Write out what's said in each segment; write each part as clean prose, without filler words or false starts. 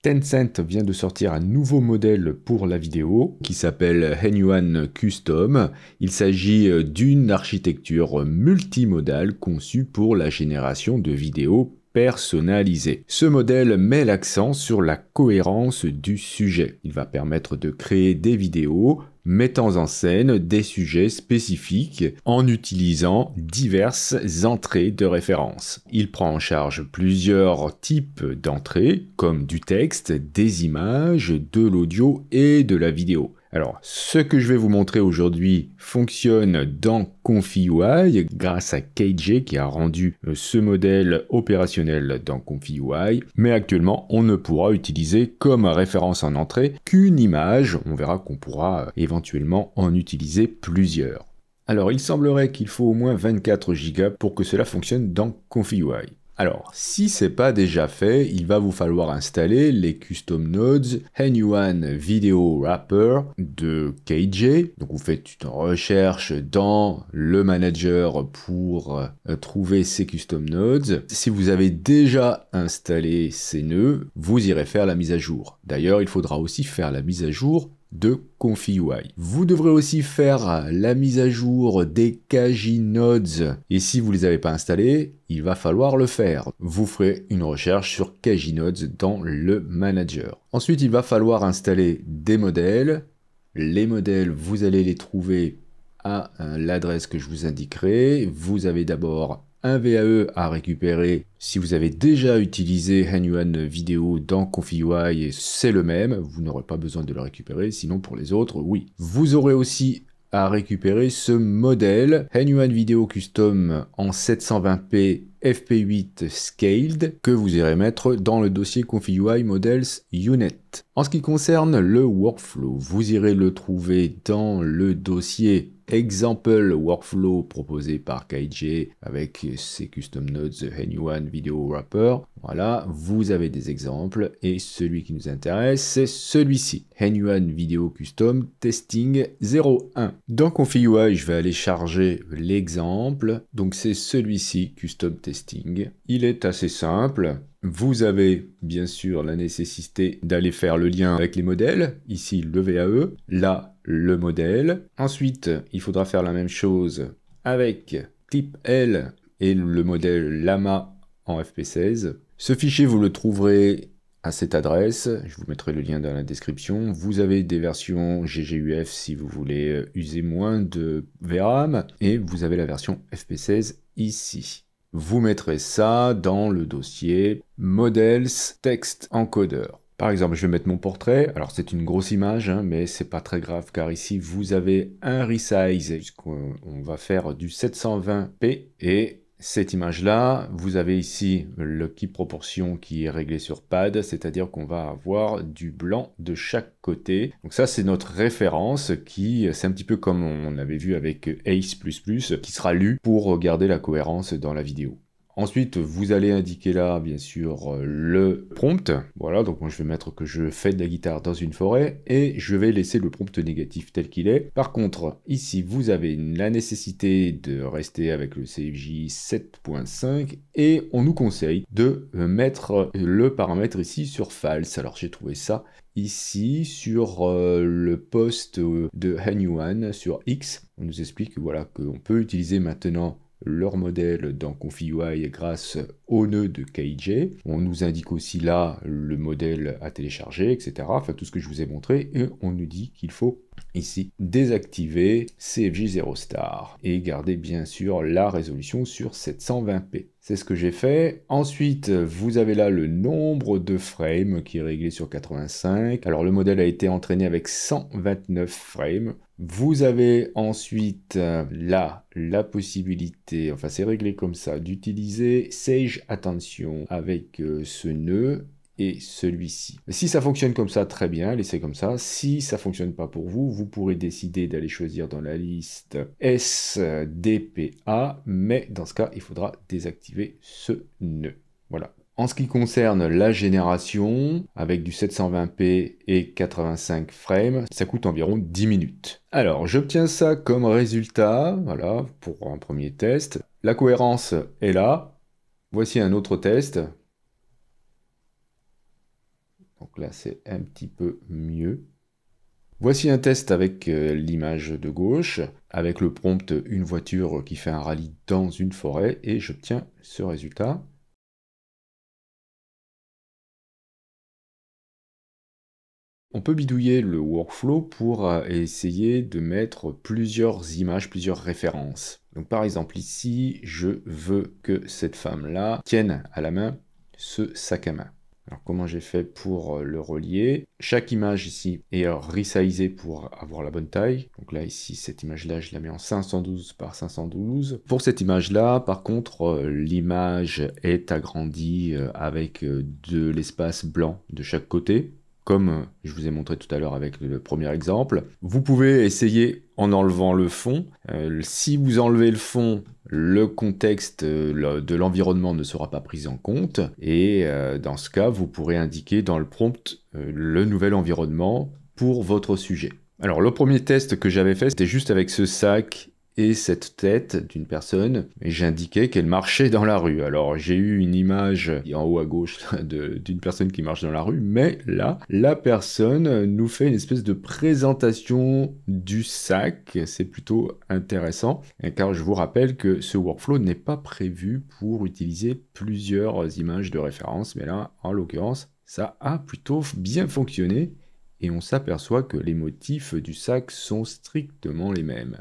Tencent vient de sortir un nouveau modèle pour la vidéo qui s'appelle Henyuan Custom. Il s'agit d'une architecture multimodale conçue pour la génération de vidéos personnalisées. Ce modèle met l'accent sur la cohérence du sujet. Il va permettre de créer des vidéos mettant en scène des sujets spécifiques en utilisant diverses entrées de référence. Il prend en charge plusieurs types d'entrées, comme du texte, des images, de l'audio et de la vidéo. Alors, ce que je vais vous montrer aujourd'hui fonctionne dans ComfyUI grâce à KJ qui a rendu ce modèle opérationnel dans ComfyUI, mais actuellement on ne pourra utiliser comme référence en entrée qu'une image. On verra qu'on pourra éventuellement en utiliser plusieurs. Alors, il semblerait qu'il faut au moins 24 Go pour que cela fonctionne dans ComfyUI. Alors, si c'est pas déjà fait, il va vous falloir installer les custom nodes Henyuan Video Wrapper de KJ. Donc vous faites une recherche dans le manager pour trouver ces custom nodes. Si vous avez déjà installé ces nœuds, vous irez faire la mise à jour. D'ailleurs, il faudra aussi faire la mise à jour de ComfyUI. Vous devrez aussi faire la mise à jour des KJ Nodes. Et si vous ne les avez pas installés, il va falloir le faire. Vous ferez une recherche sur KJ Nodes dans le manager. Ensuite, il va falloir installer des modèles. Les modèles, vous allez les trouver à l'adresse que je vous indiquerai. Vous avez d'abord un VAE à récupérer. Si vous avez déjà utilisé Henyuan Video dans ComfyUI, c'est le même, vous n'aurez pas besoin de le récupérer, sinon pour les autres, oui. Vous aurez aussi à récupérer ce modèle Henyuan Video Custom en 720p FP8 Scaled que vous irez mettre dans le dossier ComfyUI Models Unit. En ce qui concerne le workflow, vous irez le trouver dans le dossier Example Workflow proposé par KJ avec ses custom nodes Henyuan Video Wrapper. Voilà, vous avez des exemples et celui qui nous intéresse, c'est celui-ci. Henyuan Video Custom Testing 01. Dans ComfyUI, je vais aller charger l'exemple. Donc c'est celui-ci, Custom Testing. Il est assez simple. Vous avez bien sûr la nécessité d'aller faire le lien avec les modèles, ici le VAE, là le modèle. Ensuite, il faudra faire la même chose avec ClipL et le modèle Lama en FP16. Ce fichier, vous le trouverez à cette adresse, je vous mettrai le lien dans la description. Vous avez des versions GGUF si vous voulez user moins de VRAM, et vous avez la version FP16 ici. Vous mettrez ça dans le dossier Models Text Encoder. Par exemple, je vais mettre mon portrait. Alors, c'est une grosse image, hein, mais c'est pas très grave, car ici, vous avez un resize, puisqu'on va faire du 720p, et cette image-là, vous avez ici le keep proportion qui est réglé sur pad, c'est-à-dire qu'on va avoir du blanc de chaque côté. Donc ça, c'est notre référence c'est un petit peu comme on avait vu avec Ace++, qui sera lu pour garder la cohérence dans la vidéo. Ensuite, vous allez indiquer là, bien sûr, le prompt. Voilà, donc moi je vais mettre que je fais de la guitare dans une forêt et je vais laisser le prompt négatif tel qu'il est. Par contre, ici, vous avez la nécessité de rester avec le CFJ 7.5 et on nous conseille de mettre le paramètre ici sur false. Alors j'ai trouvé ça ici sur le post de Henyuan sur X. On nous explique voilà, qu'on peut utiliser maintenant leur modèle dans ComfyUI grâce au nœud de KJ. On nous indique aussi là le modèle à télécharger, etc. Enfin, tout ce que je vous ai montré. Et on nous dit qu'il faut ici désactiver CFJ 0 star et garder bien sûr la résolution sur 720p. C'est ce que j'ai fait. Ensuite, vous avez là le nombre de frames qui est réglé sur 85. Alors le modèle a été entraîné avec 129 frames. Vous avez ensuite là la possibilité, enfin c'est réglé comme ça, d'utiliser Sage Attention avec ce nœud et celui-ci. Si ça fonctionne comme ça, très bien, laissez comme ça. Si ça fonctionne pas pour vous, vous pourrez décider d'aller choisir dans la liste SDPA, mais dans ce cas, il faudra désactiver ce nœud. Voilà. En ce qui concerne la génération, avec du 720p et 85 frames, ça coûte environ 10 minutes. Alors, j'obtiens ça comme résultat, voilà, pour un premier test. La cohérence est là. Voici un autre test. Donc là, c'est un petit peu mieux. Voici un test avec l'image de gauche, avec le prompt une voiture qui fait un rallye dans une forêt, et j'obtiens ce résultat. On peut bidouiller le workflow pour essayer de mettre plusieurs images, plusieurs références. Donc par exemple ici, je veux que cette femme-là tienne à la main ce sac à main. Alors comment j'ai fait pour le relier? Chaque image ici est resizée pour avoir la bonne taille. Donc là ici, cette image-là, je la mets en 512 par 512. Pour cette image-là, par contre, l'image est agrandie avec de l'espace blanc de chaque côté. Comme je vous ai montré tout à l'heure avec le premier exemple. Vous pouvez essayer en enlevant le fond. Si vous enlevez le fond, le contexte de l'environnement ne sera pas pris en compte. Et dans ce cas, vous pourrez indiquer dans le prompt le nouvel environnement pour votre sujet. Alors le premier test que j'avais fait, c'était juste avec ce sac et cette tête d'une personne, et j'indiquais qu'elle marchait dans la rue. Alors j'ai eu une image en haut à gauche d'une personne qui marche dans la rue, mais là, la personne nous fait une espèce de présentation du sac. C'est plutôt intéressant, car je vous rappelle que ce workflow n'est pas prévu pour utiliser plusieurs images de référence, mais là, en l'occurrence, ça a plutôt bien fonctionné, et on s'aperçoit que les motifs du sac sont strictement les mêmes.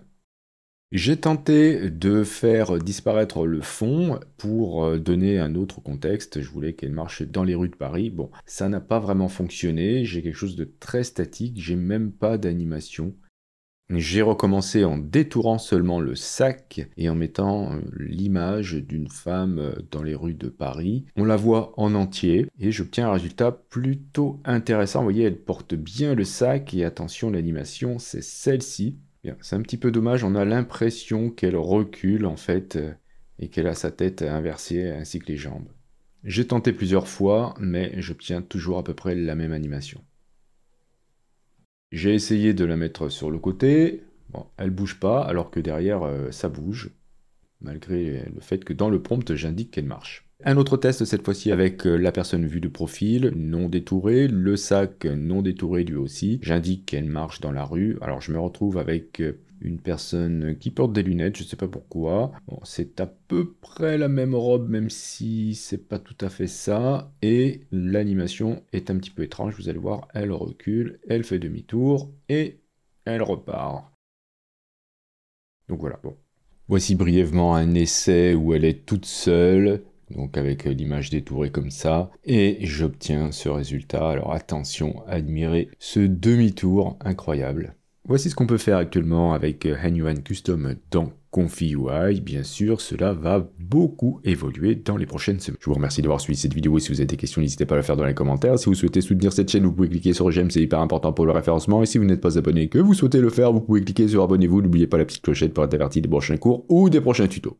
J'ai tenté de faire disparaître le fond pour donner un autre contexte. Je voulais qu'elle marche dans les rues de Paris. Bon, ça n'a pas vraiment fonctionné. J'ai quelque chose de très statique. J'ai même pas d'animation. J'ai recommencé en détourant seulement le sac et en mettant l'image d'une femme dans les rues de Paris. On la voit en entier et j'obtiens un résultat plutôt intéressant. Vous voyez, elle porte bien le sac et attention, l'animation, c'est celle-ci. C'est un petit peu dommage, on a l'impression qu'elle recule en fait et qu'elle a sa tête inversée ainsi que les jambes. J'ai tenté plusieurs fois, mais j'obtiens toujours à peu près la même animation. J'ai essayé de la mettre sur le côté, bon, elle bouge pas alors que derrière ça bouge, malgré le fait que dans le prompt j'indique qu'elle marche. Un autre test cette fois-ci avec la personne vue de profil, non détourée, le sac non détouré lui aussi. J'indique qu'elle marche dans la rue. Alors je me retrouve avec une personne qui porte des lunettes, je ne sais pas pourquoi. Bon, c'est à peu près la même robe, même si c'est pas tout à fait ça. Et l'animation est un petit peu étrange, vous allez voir, elle recule, elle fait demi-tour et elle repart. Donc voilà, bon. Voici brièvement un essai où elle est toute seule. Donc avec l'image détourée comme ça, et j'obtiens ce résultat. Alors attention, admirez ce demi-tour incroyable. Voici ce qu'on peut faire actuellement avec HanyUan Custom dans ConfiUI. Bien sûr, cela va beaucoup évoluer dans les prochaines semaines. Je vous remercie d'avoir suivi cette vidéo. Si vous avez des questions, n'hésitez pas à le faire dans les commentaires. Si vous souhaitez soutenir cette chaîne, vous pouvez cliquer sur j'aime, c'est hyper important pour le référencement. Et si vous n'êtes pas abonné et que vous souhaitez le faire, vous pouvez cliquer sur abonnez-vous. N'oubliez pas la petite clochette pour être averti des prochains cours ou des prochains tutos.